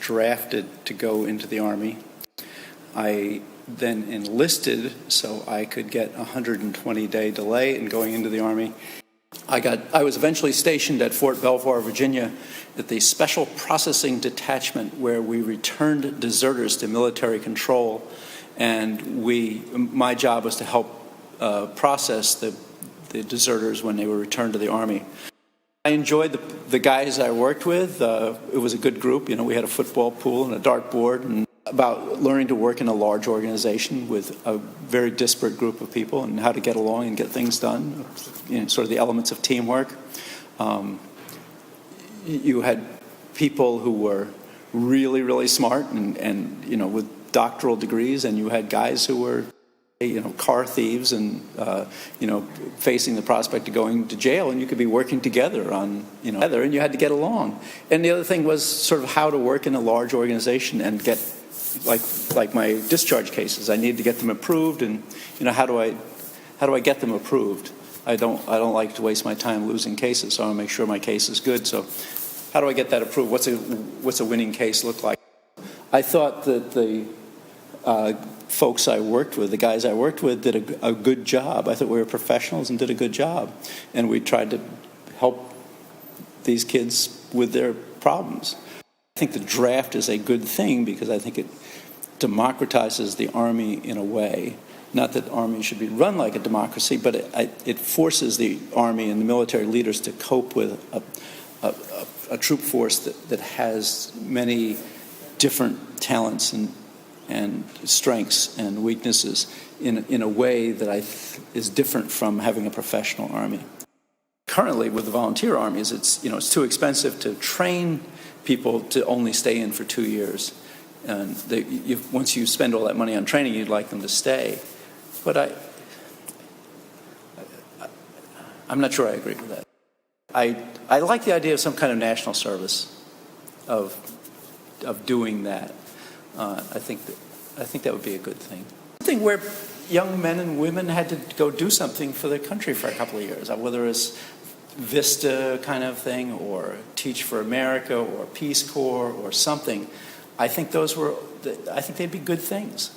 drafted to go into the Army. I then enlisted so I could get a 120-day delay in going into the Army. I was eventually stationed at Fort Belvoir, Virginia, at the Special Processing Detachment, where we returned deserters to military control, and my job was to help process the deserters when they were returned to the Army. I enjoyed the guys I worked with. It was a good group. We had a football pool and a dartboard, and about learning to work in a large organization with a very disparate group of people and how to get along and get things done, sort of the elements of teamwork. You had people who were really, really smart and with doctoral degrees, and you had guys who were car thieves and facing the prospect of going to jail, and you could be working together on together, and you had to get along. And the other thing was sort of how to work in a large organization and get like my discharge cases. I needed to get them approved, and how do I get them approved? I don't like to waste my time losing cases, so I want to make sure my case is good. So how do I get that approved? What's a winning case look like? I thought that the folks I worked with, the guys I worked with, did a good job. I thought we were professionals and did a good job, and we tried to help these kids with their problems. I think the draft is a good thing because I think it democratizes the Army in a way. Not that the Army should be run like a democracy, but it forces the Army and the military leaders to cope with a troop force that has many different talents and strengths and weaknesses in a way that is different from having a professional Army. Currently, with the volunteer armies, it's too expensive to train people to only stay in for 2 years. And once you spend all that money on training, you'd like them to stay. But I'm not sure I agree with that. I like the idea of some kind of national service, of doing that. I think that would be a good thing. Something where young men and women had to go do something for their country for a couple of years, whether it's Vista kind of thing, or Teach for America, or Peace Corps, or something. I think they'd be good things.